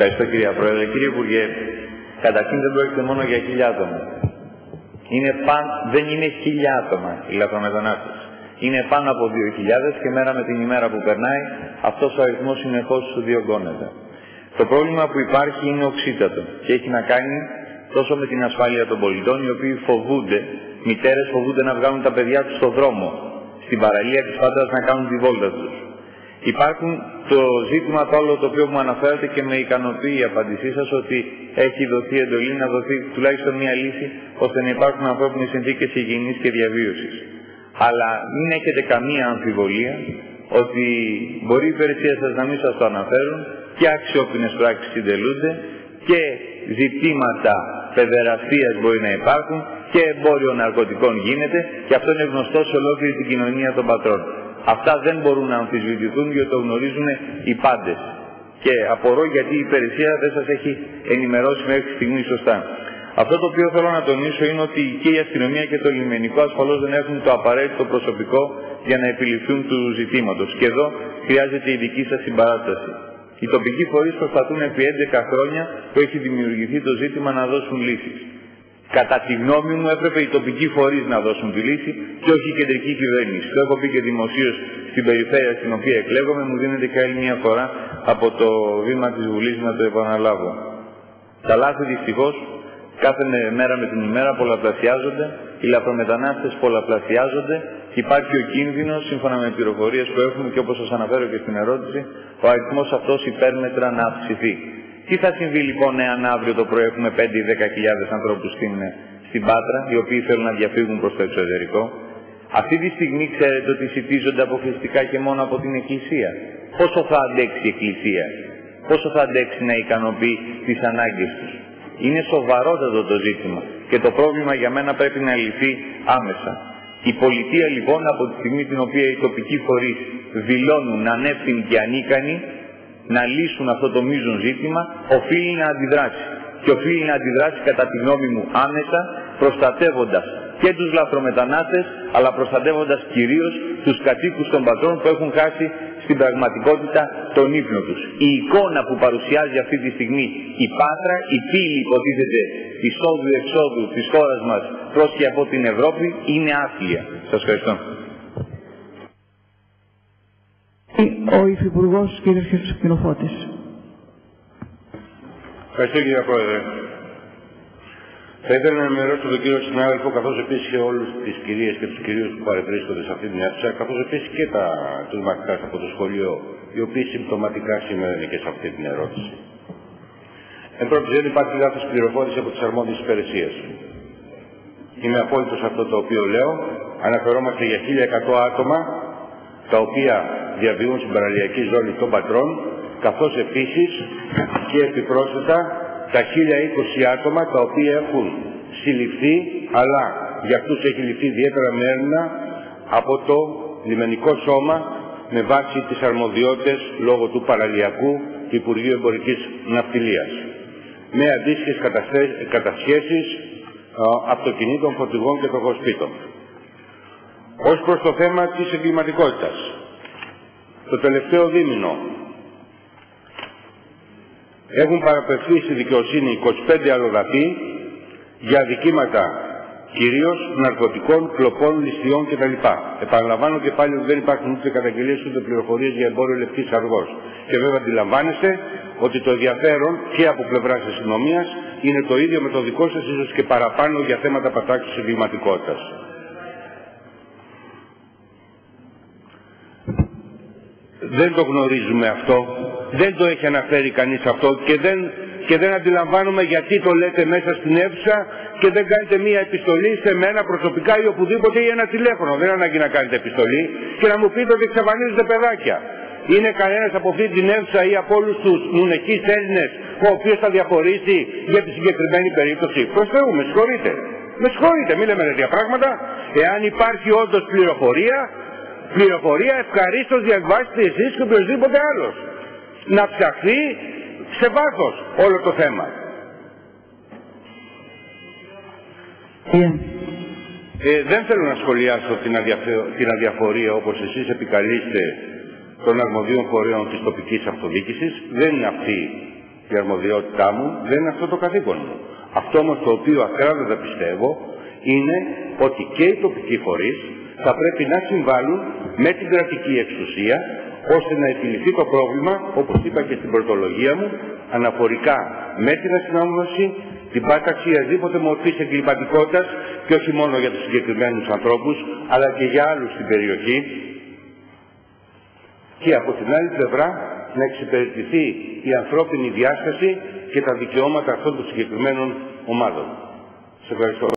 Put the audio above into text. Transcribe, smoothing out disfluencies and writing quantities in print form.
Ευχαριστώ κύριε Πρόεδρε. Κύριε Υπουργέ, καταρχήν δεν πρόκειται μόνο για 1.000 άτομα. Δεν είναι 1.000 άτομα οι λαθρομετανάστες. Είναι πάνω από 2.000 και μέρα με την ημέρα που περνάει αυτός ο αριθμός συνεχώς διωγγώνεται. Το πρόβλημα που υπάρχει είναι οξύτατο και έχει να κάνει τόσο με την ασφάλεια των πολιτών, οι οποίοι φοβούνται, μητέρες φοβούνται να βγάλουν τα παιδιά τους στον δρόμο, στην παραλία της Πάτρας να κάνουν τη βόλτα τους. Υπάρχουν το ζήτημα το άλλο το οποίο μου αναφέρατε και με ικανοποιεί η απάντησή σας, ότι έχει δοθεί εντολή να δοθεί τουλάχιστον μια λύση ώστε να υπάρχουν ανθρώπινες συνθήκες υγιεινής και διαβίωσης. Αλλά μην έχετε καμία αμφιβολία ότι μπορεί οι υπηρεσίες σας να μην σας το αναφέρουν και αξιόπινες πράξεις συντελούνται και ζητήματα παιδεραστίας μπορεί να υπάρχουν και εμπόριο ναρκωτικών γίνεται και αυτό είναι γνωστό σε ολόκληρη την κοινωνία των πατρών. Αυτά δεν μπορούν να αμφισβητηθούν γιατί το γνωρίζουν οι πάντες. Και απορώ γιατί η υπηρεσία δεν σας έχει ενημερώσει μέχρι στιγμή σωστά. Αυτό το οποίο θέλω να τονίσω είναι ότι και η αστυνομία και το λιμενικό ασφαλώς δεν έχουν το απαραίτητο προσωπικό για να επιληφθούν του ζητήματος. Και εδώ χρειάζεται η δική σας συμπαράσταση. Οι τοπικοί φορείς προσπαθούν επί 11 χρόνια που έχει δημιουργηθεί το ζήτημα να δώσουν λύσεις. Κατά τη γνώμη μου έπρεπε οι τοπικοί φορείς να δώσουν τη λύση και όχι η κεντρική κυβέρνηση. Το έχω πει και δημοσίως στην περιφέρεια στην οποία εκλέγομαι, μου δίνεται και άλλη μια φορά από το βήμα της Βουλής να το επαναλάβω. Τα λάθη δυστυχώς κάθε μέρα με την ημέρα πολλαπλασιάζονται, οι λαθρομετανάστες πολλαπλασιάζονται και υπάρχει ο κίνδυνος, σύμφωνα με πληροφορίες που έχουμε και όπως σας αναφέρω και στην ερώτηση, ο αριθμός αυτός υπέρμετρα να αυξηθεί. Τι θα συμβεί λοιπόν εάν αύριο το πρωί έχουμε 5 ή 10.000 ανθρώπους στην Πάτρα, οι οποίοι θέλουν να διαφύγουν προς το εξωτερικό? Αυτή τη στιγμή ξέρετε ότι σιτίζονται αποκλειστικά και μόνο από την Εκκλησία. Πόσο θα αντέξει η Εκκλησία, πόσο θα αντέξει να ικανοποιεί τις ανάγκες τους? Είναι σοβαρότατο το ζήτημα και το πρόβλημα για μένα πρέπει να λυθεί άμεσα. Η πολιτεία λοιπόν, από τη στιγμή την οποία οι τοπικοί φορείς δηλώνουν ανεύθυνοι και ανίκανοι να λύσουν αυτό το μείζον ζήτημα, οφείλει να αντιδράσει. Και οφείλει να αντιδράσει κατά τη γνώμη μου άμεσα, προστατεύοντας και τους λαθρομετανάστες, αλλά προστατεύοντας κυρίως τους κατοίκους των πατρών που έχουν χάσει στην πραγματικότητα τον ύπνο τους. Η εικόνα που παρουσιάζει αυτή τη στιγμή η Πάτρα, η πύλη υποτίθεται εισόδου-εξόδου της χώρας μας προς και από την Ευρώπη, είναι άθλια. Σας ευχαριστώ. Ο Υφυπουργός κ. Χριστοφώτης. Ευχαριστώ κύριε Πρόεδρε. Θα ήθελα να ενημερώσω τον κύριο συνάδελφο, καθώς επίσης και όλους τις κυρίες και τους κυρίους που παρευρίσκονται σε αυτή την αίθουσα, καθώς επίσης και τους μαθητάς από το σχολείο, οι οποίοι συμπτωματικά σήμερα είναι και σε αυτή την ερώτηση. Εν πρώτη, δεν υπάρχει λάθος πληροφόρηση από τις αρμόδιες υπηρεσίες. Είμαι απόλυτος σε αυτό το οποίο λέω. Αναφερόμαστε για 1.100 άτομα, τα οποία διαβιούν στην παραλιακή ζώνη των πατρών, καθώς επίσης και επιπρόσθετα τα 1.020 άτομα τα οποία έχουν συλληφθεί, αλλά για αυτούς έχει ληφθεί ιδιαίτερα μέρημνα από το λιμενικό σώμα με βάση τις αρμοδιότητες λόγω του παραλιακού του Υπουργείου Εμπορικής Ναυτιλίας, με αντίστοιχες κατασχέσεις αυτοκινήτων, φορτηγών και τροχοσπίτων. Ως προς το θέμα της εγκληματικότητας, το τελευταίο δίμηνο έχουν παραπευθεί στη δικαιοσύνη 25 αλλοδαποί για αδικήματα κυρίως ναρκωτικών, κλοπών, ληστειών κτλ. Επαναλαμβάνω και πάλι ότι δεν υπάρχουν ούτε καταγγελίες ούτε πληροφορίες για εμπόριο λευκής αργός. Και βέβαια αντιλαμβάνεστε ότι το ενδιαφέρον και από πλευράς της αστυνομίας είναι το ίδιο με το δικό σας, ίσως και παραπάνω, για θέματα πατάξης εγκληματικότητας. Δεν το γνωρίζουμε αυτό, δεν το έχει αναφέρει κανείς αυτό και δεν αντιλαμβάνουμε γιατί το λέτε μέσα στην αίθουσα και δεν κάνετε μία επιστολή σε μένα προσωπικά ή οπουδήποτε ή ένα τηλέφωνο. Δεν ανάγκη να κάνετε επιστολή και να μου πείτε ότι εξαφανίζονται παιδάκια. Είναι κανένας από αυτή την αίθουσα ή από όλους τους νουνεκείς Έλληνες ο οποίος θα διαφορήσει για τη συγκεκριμένη περίπτωση? Προς Θεού, με συγχωρείτε. Με συγχωρείτε, μην λέμε τέτοια πράγματα. Εάν υπάρχει όντως πληροφορία ευχαρίστως διαβάσετε εσείς και οποιοδήποτε άλλος. Να ψαχθεί σε βάθος όλο το θέμα. Δεν θέλω να σχολιάσω την αδιαφορία όπως εσείς επικαλείστε των αρμοδίων φορέων της τοπικής αυτοδιοίκησης. Δεν είναι αυτή η αρμοδιότητά μου, δεν είναι αυτό το καθήκον μου. Αυτό όμως το οποίο ακράδαντα πιστεύω είναι ότι και οι τοπικοί φορείς θα πρέπει να συμβάλλουν με την κρατική εξουσία ώστε να επιληθεί το πρόβλημα, όπως είπα και στην πρωτολογία μου, αναφορικά με την αστυνόμευση, την πάταξη οποιασδήποτε μορφής εγκληματικότητας και όχι μόνο για τους συγκεκριμένους ανθρώπους, αλλά και για άλλους στην περιοχή. Και από την άλλη πλευρά να εξυπηρετηθεί η ανθρώπινη διάσταση και τα δικαιώματα αυτών των συγκεκριμένων ομάδων. Σε ευχαριστώ.